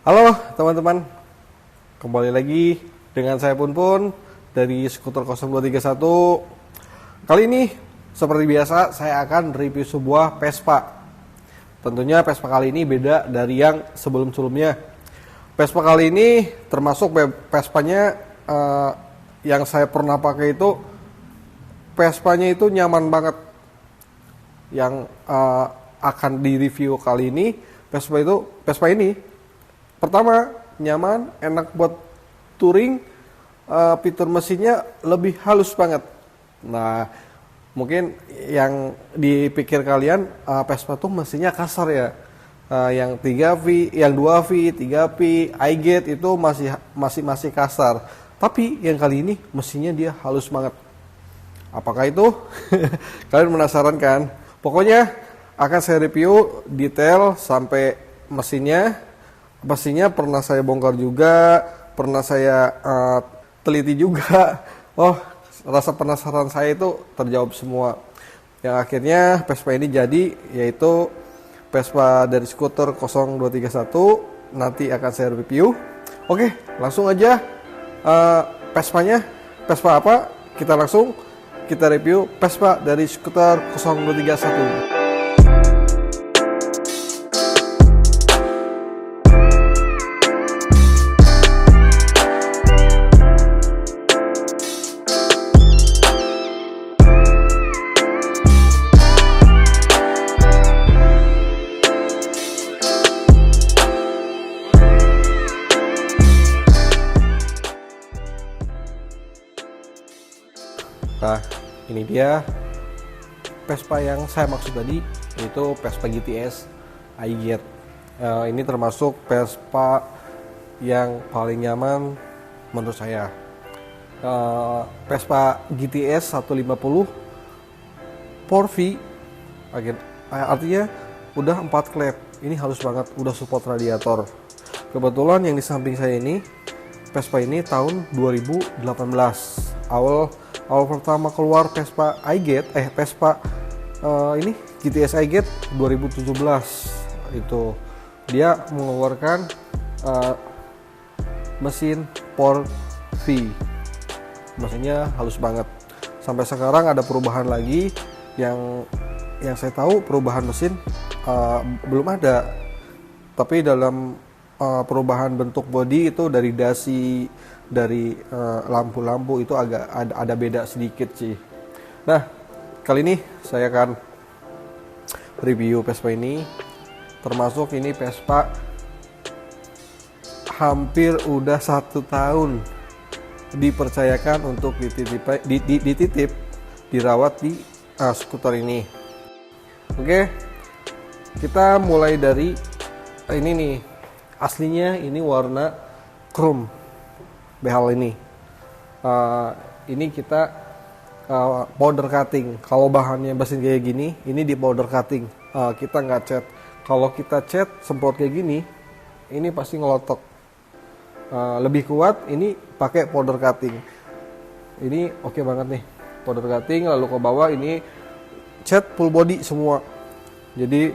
Halo teman-teman, kembali lagi dengan saya Pun dari Skuter 0231. Kali ini seperti biasa saya akan review sebuah Vespa. Tentunya Vespa kali ini beda dari yang sebelum-sebelumnya. Vespa kali ini termasuk Vespanya yang saya pernah pakai itu, Vespanya itu nyaman banget. Yang akan direview kali ini Vespa ini pertama, nyaman, enak buat touring, fitur mesinnya lebih halus banget. Nah, mungkin yang dipikir kalian, Vespa tuh mesinnya kasar ya. Yang 3V, yang 2V, 3V, iGate itu masih kasar. Tapi yang kali ini mesinnya dia halus banget. Apakah itu? Kalian penasaran kan? Pokoknya akan saya review detail sampai mesinnya. Pastinya pernah saya bongkar juga, pernah saya teliti juga. Oh, rasa penasaran saya itu terjawab semua. Yang akhirnya Vespa ini jadi, yaitu Vespa dari Skuter 0231. Nanti akan saya review. Oke, langsung aja. Vespanya, Vespa apa? Kita review Vespa dari Skuter 0231. Nah, ini dia Vespa yang saya maksud tadi, yaitu Vespa GTS iGate. Ini termasuk Vespa yang paling nyaman menurut saya. Vespa GTS 150 4V, artinya udah 4 klep. Ini halus banget, udah support radiator. Kebetulan yang di samping saya ini, Vespa ini tahun 2018. Awal pertama keluar Vespa iGate, ini GTS iGate 2017 itu dia mengeluarkan mesin 4V. Mesinnya halus banget. Sampai sekarang ada perubahan lagi yang saya tahu perubahan mesin belum ada. Tapi dalam perubahan bentuk bodi itu dari dasi, dari lampu-lampu itu agak ada beda sedikit sih. Nah, kali ini saya akan review Vespa ini. Termasuk ini Vespa hampir udah 1 tahun dipercayakan untuk dititip dirawat di skuter ini. Oke, kita mulai dari ini nih. Aslinya ini warna chrome behal ini. Ini kita powder cutting. Kalau bahannya mesin kayak gini, ini di powder cutting. Kita nggak cat. Kalau kita cat semprot kayak gini, ini pasti ngelotok. Lebih kuat ini pakai powder cutting. Ini oke banget nih, powder cutting. Lalu ke bawah ini cat full body semua. Jadi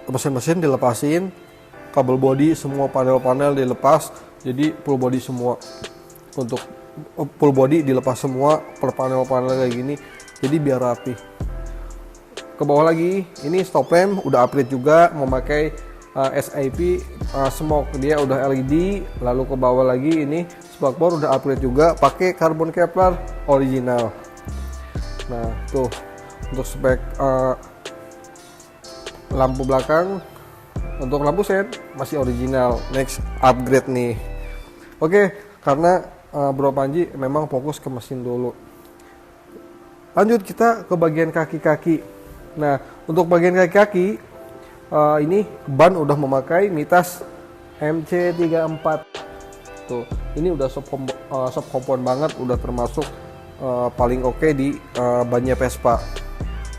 mesin-mesin dilepasin, kabel body semua, panel-panel dilepas. Jadi full body semua. Untuk full body dilepas semua per panel-panel kayak gini. Jadi biar rapi. Ke bawah lagi, ini stop lamp udah upgrade juga, memakai SIP smoke, dia udah LED. Lalu ke bawah lagi ini spakbor udah upgrade juga, pakai carbon Kevlar original. Nah, tuh untuk spek lampu belakang. Untuk lampu sen masih original, next upgrade nih. Oke, karena Bro Panji memang fokus ke mesin dulu. Lanjut kita ke bagian kaki-kaki. Nah, untuk bagian kaki-kaki ini ban udah memakai Mitas MC34. Tuh, ini udah soft compound banget, udah termasuk paling oke di bannya Vespa.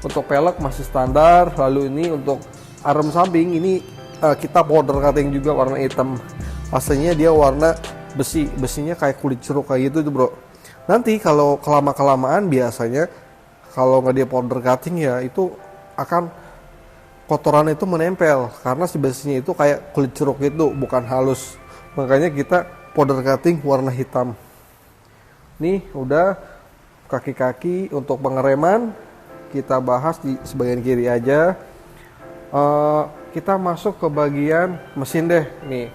Untuk pelek masih standar. Lalu ini untuk arm samping ini kita powder cutting juga warna hitam. Aslinya dia warna besinya kayak kulit jeruk kayak gitu tuh bro. Nanti kalau kelamaan biasanya kalau nggak dia powder cutting ya itu akan kotoran itu menempel karena si besinya itu kayak kulit jeruk itu, bukan halus. Makanya kita powder coating warna hitam. Nih udah kaki-kaki untuk pengereman kita bahas di sebagian kiri aja. Kita masuk ke bagian mesin deh nih.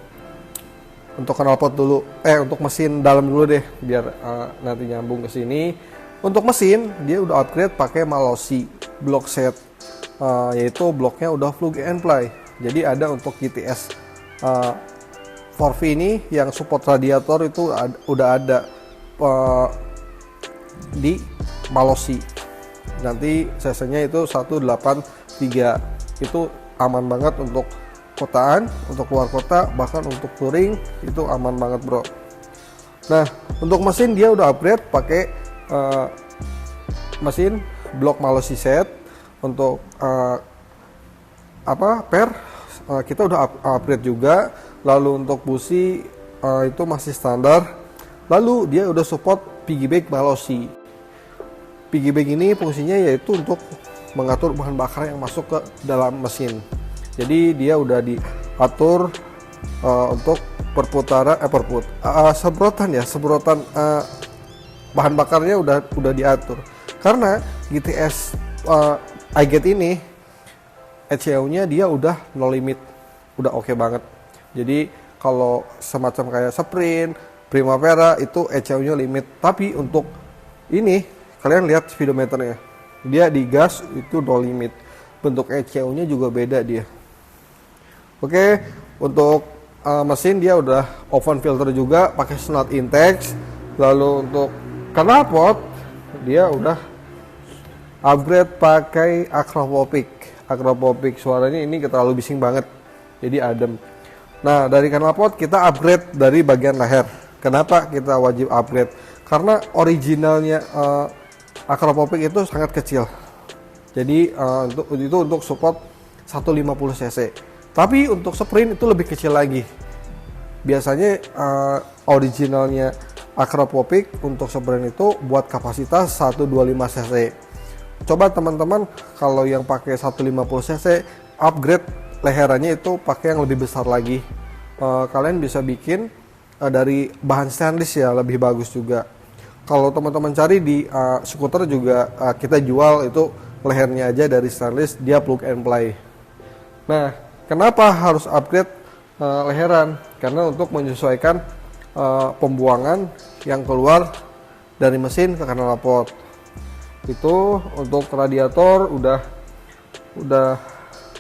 Untuk knalpot dulu, untuk mesin dalam dulu deh, biar nanti nyambung ke sini. Untuk mesin, dia udah upgrade pakai Malossi block set, yaitu bloknya udah plug and play. Jadi ada untuk GTS 4V ini yang support radiator itu udah ada di Malossi. Nanti cc-nya itu 183, itu aman banget untuk kotaan, untuk keluar kota, bahkan untuk touring itu aman banget bro. Nah untuk mesin dia udah upgrade pakai mesin blok Malossi set. Untuk per kita udah upgrade juga. Lalu untuk busi itu masih standar. Lalu dia udah support piggy bank Malossi. Piggy bank ini fungsinya yaitu untuk mengatur bahan bakar yang masuk ke dalam mesin. Jadi dia udah diatur untuk perputaran semprotan bahan bakarnya udah diatur. Karena GTS iGate ini ECU-nya dia udah no limit, udah oke banget. Jadi kalau semacam kayak Sprint, Primavera itu ECU-nya limit. Tapi untuk ini kalian lihat speedometernya, dia di gas itu no limit. Bentuk ECU-nya juga beda dia. Oke, untuk mesin dia udah oven filter juga pakai snot Intex. Lalu untuk knalpot dia udah upgrade pakai Acropopic. Suaranya ini terlalu bising banget, jadi adem. Nah dari knalpot kita upgrade dari bagian leher. Kenapa kita wajib upgrade? Karena originalnya Acropopic itu sangat kecil. Jadi itu untuk support 150 cc. Tapi untuk Sprint itu lebih kecil lagi. Biasanya originalnya Acropopic untuk Sprint itu buat kapasitas 125 cc. Coba teman-teman kalau yang pakai 150 cc upgrade leherannya itu pakai yang lebih besar lagi. Kalian bisa bikin dari bahan stainless ya, lebih bagus juga. Kalau teman-teman cari di skuter juga kita jual itu lehernya aja dari stainless, dia plug and play. Nah, kenapa harus upgrade leheran? Karena untuk menyesuaikan pembuangan yang keluar dari mesin ke knalpot. Itu untuk radiator udah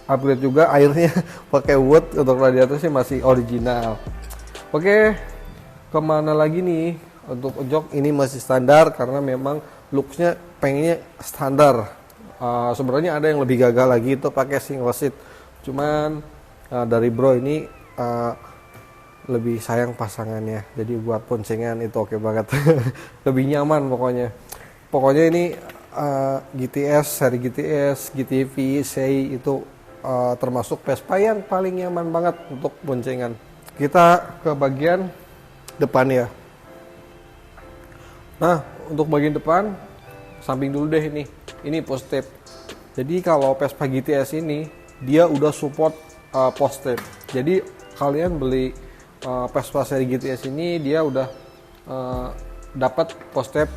upgrade juga, airnya pakai wood. Untuk radiator sih masih original. Oke, kemana lagi nih? Untuk jok ini masih standar karena memang looksnya pengennya standar. Sebenarnya ada yang lebih gagal lagi itu pakai single seat. Cuman dari bro ini lebih sayang pasangannya, jadi buat poncengan itu oke banget. Lebih nyaman pokoknya ini GTS, seri GTS, GTV, CI itu termasuk Vespa yang paling nyaman banget untuk boncengan. Kita ke bagian depan ya. Nah untuk bagian depan samping dulu deh, ini post tape. Jadi kalau Vespa GTS ini dia udah support post tape. Jadi kalian beli Vespa seri GTS ini dia udah dapat post tape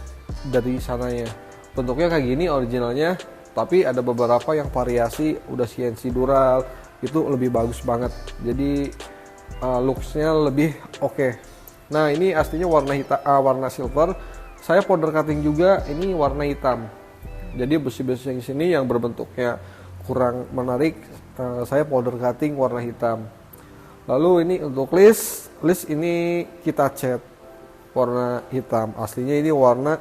dari sananya. Bentuknya kayak gini originalnya, tapi ada beberapa yang variasi udah CNC dural, itu lebih bagus banget. Jadi looksnya lebih oke. Nah ini aslinya warna hitam, warna silver. Saya powder coating juga ini warna hitam. Jadi besi-besi yang sini yang berbentuknya kurang menarik, saya powder coating warna hitam. Lalu ini untuk list ini kita cat warna hitam. Aslinya ini warna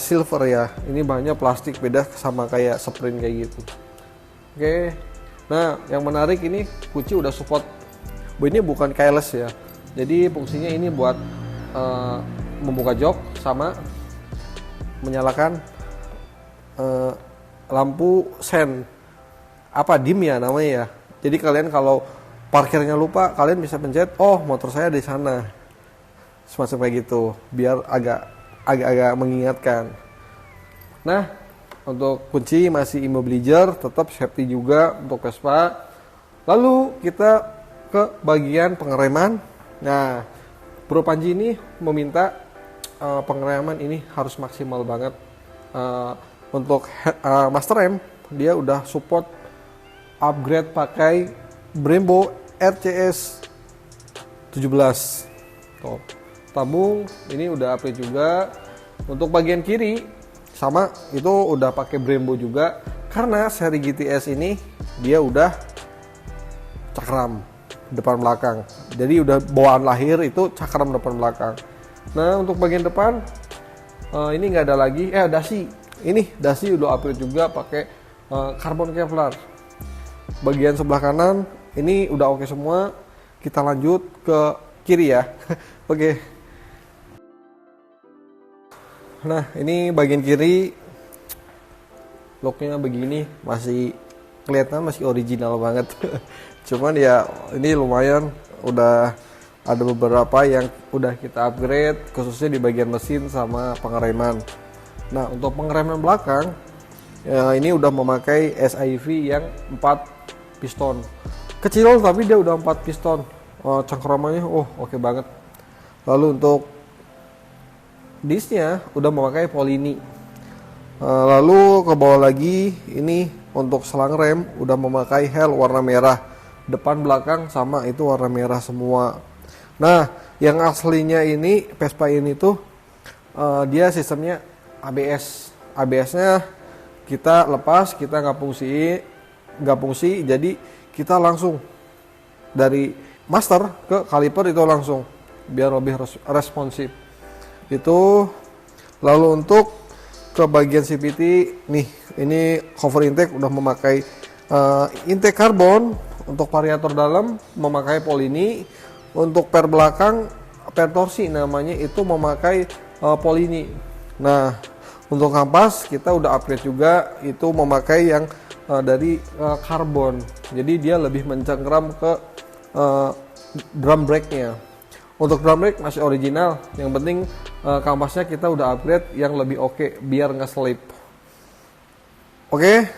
silver ya. Ini bahannya plastik, beda sama kayak Sprint kayak gitu. Oke. Nah, yang menarik ini kunci udah support. Ini bukan keyless ya. Jadi fungsinya ini buat membuka jok sama menyalakan lampu sen. Dim ya namanya ya. Jadi kalian kalau parkirnya lupa, kalian bisa pencet, oh motor saya di sana. Semacam kayak gitu, biar agak mengingatkan. Nah, Untuk kunci masih immobilizer, tetap safety juga untuk Vespa. Lalu kita ke bagian pengereman. Nah, Bro Panji ini meminta pengereman ini harus maksimal banget. Untuk Master M, dia udah support upgrade pakai Brembo RCS 17. Tuh, tabung ini udah upgrade juga. Untuk bagian kiri sama itu udah pakai Brembo juga, karena seri GTS ini dia udah cakram depan belakang, jadi udah bawaan lahir itu cakram depan belakang. Nah, untuk bagian depan ini nggak ada lagi dasi. Ini dasi udah upgrade juga pakai karbon Kevlar. Bagian sebelah kanan ini udah oke semua. Kita lanjut ke kiri ya. Oke. Nah, ini bagian kiri looknya begini, masih kelihatan masih original banget. Cuman ya ini lumayan udah ada beberapa yang udah kita upgrade, khususnya di bagian mesin sama pengereman. Nah, untuk pengereman belakang ya, ini udah memakai SIV yang 4 piston. Kecil tapi dia udah 4 piston. Cengkeramannya oke banget. Lalu untuk disnya udah memakai Polini. Lalu ke bawah lagi ini untuk selang rem udah memakai hel warna merah. Depan belakang sama itu warna merah semua. Nah, yang aslinya ini Vespa ini tuh dia sistemnya ABS. ABS-nya kita lepas, kita nggak fungsi, jadi kita langsung dari master ke kaliper itu langsung biar lebih responsif. Itu lalu untuk ke bagian CVT nih, ini cover intake udah memakai intake karbon. Untuk variator dalam memakai Polini. Untuk per belakang, per torsi namanya itu memakai Polini. Nah, untuk kampas kita udah upgrade juga, itu memakai yang dari karbon. Jadi dia lebih mencengkram ke drum brake-nya. Untuk drum brake masih original, yang penting kampasnya kita udah upgrade yang lebih oke biar nggak slip. Oke,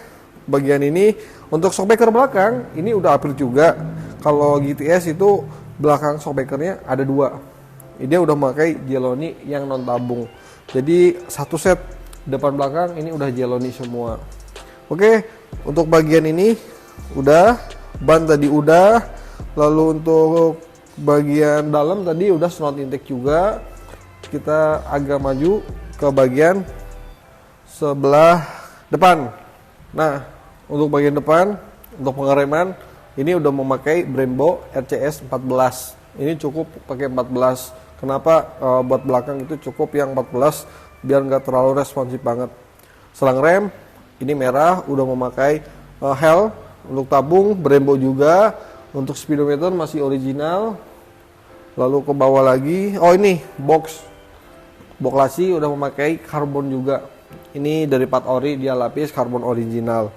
bagian ini untuk shockbreaker belakang ini udah upgrade juga. Kalau GTS itu belakang shockbreakernya ada 2. Dia udah memakai Jeloni yang non tabung. Jadi satu set depan belakang ini udah Jeloni semua. Oke, untuk bagian ini udah, ban tadi udah. Lalu untuk bagian dalam tadi udah slot intake juga. Kita agak maju ke bagian sebelah depan. Nah, untuk bagian depan, untuk pengereman ini udah memakai Brembo RCS 14. Ini cukup pakai 14. Kenapa buat belakang itu cukup yang 14 biar nggak terlalu responsif banget. Selang rem ini merah udah memakai hel. Untuk tabung Brembo juga. Untuk speedometer masih original. Lalu ke bawah lagi, ini box lasi udah memakai karbon juga. Ini dari part ori, dia lapis karbon original.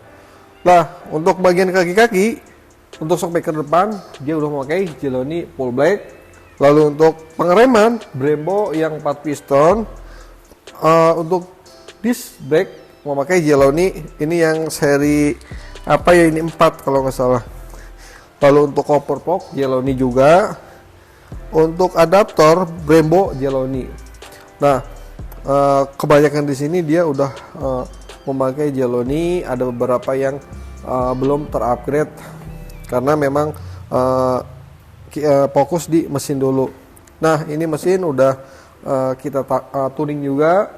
Nah, untuk bagian kaki-kaki, untuk shockbreaker depan dia udah memakai Jeloni full black. Lalu untuk pengereman Brembo yang 4 piston. Untuk disc brake memakai Jeloni, ini yang seri ini 4 kalau nggak salah. Lalu untuk cover fork Jeloni juga. Untuk adaptor Brembo Jeloni. Nah, kebanyakan di sini dia udah memakai Jeloni. Ada beberapa yang belum terupgrade karena memang fokus di mesin dulu. Nah, ini mesin udah kita tuning juga.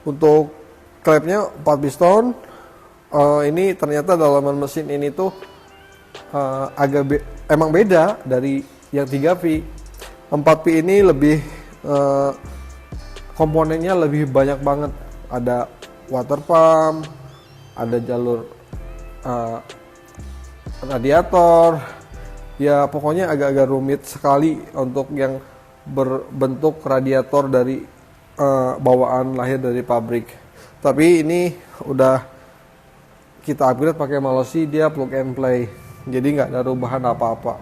Untuk klepnya 4 piston. Ini ternyata dalaman mesin ini tuh emang beda dari yang 3V. 4V ini lebih komponennya lebih banyak banget. Ada water pump, ada jalur radiator. Ya pokoknya agak-agak rumit sekali untuk yang berbentuk radiator dari bawaan lahir dari pabrik. Tapi ini udah kita upgrade pakai Mallosi, dia plug and play. Jadi nggak ada perubahan apa-apa.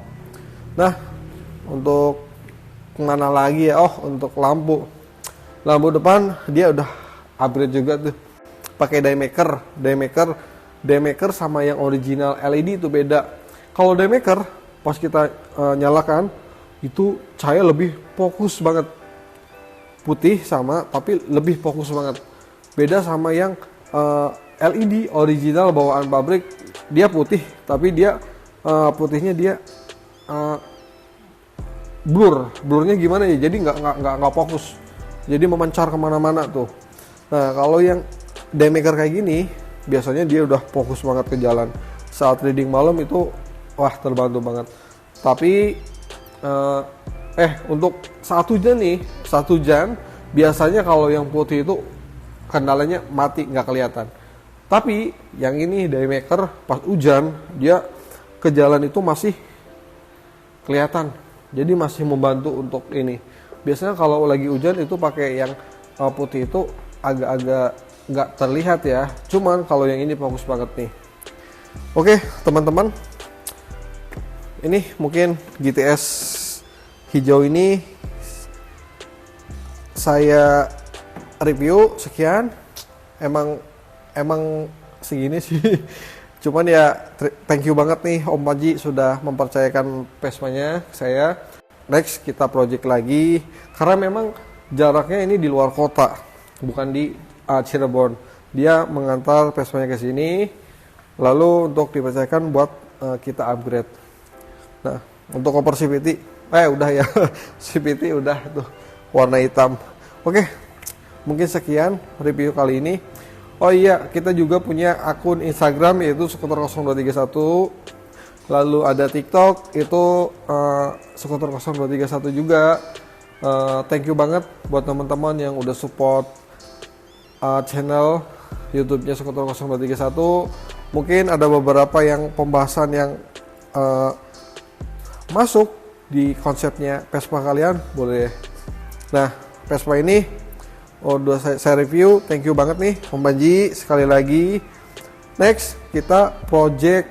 Nah, untuk mana lagi ya? Untuk lampu depan dia udah upgrade juga tuh. pakai daymaker sama yang original LED itu beda. Kalau daymaker pas kita nyalakan itu cahaya lebih fokus banget, putih sama tapi lebih fokus banget. Beda sama yang LED original bawaan pabrik, dia putih tapi dia putihnya dia blurnya gimana ya, jadi nggak fokus, jadi memancar kemana-mana tuh. Nah kalau yang daymaker kayak gini biasanya dia udah fokus banget ke jalan. Saat reading malam itu wah terbantu banget. Tapi untuk 1 jam nih, 1 jam biasanya kalau yang putih itu kendalanya mati nggak kelihatan. Tapi yang ini daymaker pas hujan dia ke jalan itu masih kelihatan, jadi masih membantu untuk ini. Biasanya kalau lagi hujan itu pakai yang putih itu agak-agak nggak terlihat ya, cuman kalau yang ini fokus banget nih. Oke teman-teman, ini mungkin GTS hijau ini saya review sekian. Emang segini sih. Cuman ya thank you banget nih Om Panji sudah mempercayakan Vespa-nya ke saya. Next kita project lagi karena memang jaraknya ini di luar kota, bukan di Cirebon. Dia mengantar Vespa-nya ke sini lalu untuk dipercayakan buat kita upgrade. Nah, untuk koper CVT udah ya. CVT udah tuh warna hitam. Oke. Mungkin sekian review kali ini. Oh iya, kita juga punya akun Instagram yaitu skuter0231. Lalu ada TikTok itu skuter0231 juga. Thank you banget buat teman-teman yang udah support channel YouTube-nya skuter0231. Mungkin ada beberapa yang pembahasan yang masuk di konsepnya Vespa kalian, boleh. Nah, Vespa ini udah saya review, thank you banget nih Om Panji sekali lagi. Next kita project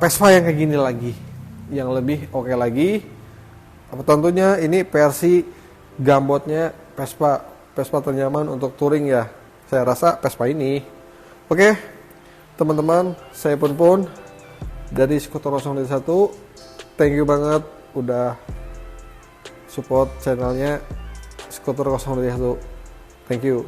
Vespa yang kayak gini lagi, yang lebih oke lagi. Tentunya ini versi gambotnya Vespa ternyaman untuk touring ya. Saya rasa Vespa ini. Oke teman-teman, saya pun dari Skuter01. Thank you banget udah support channelnya Skuter01. Thank you.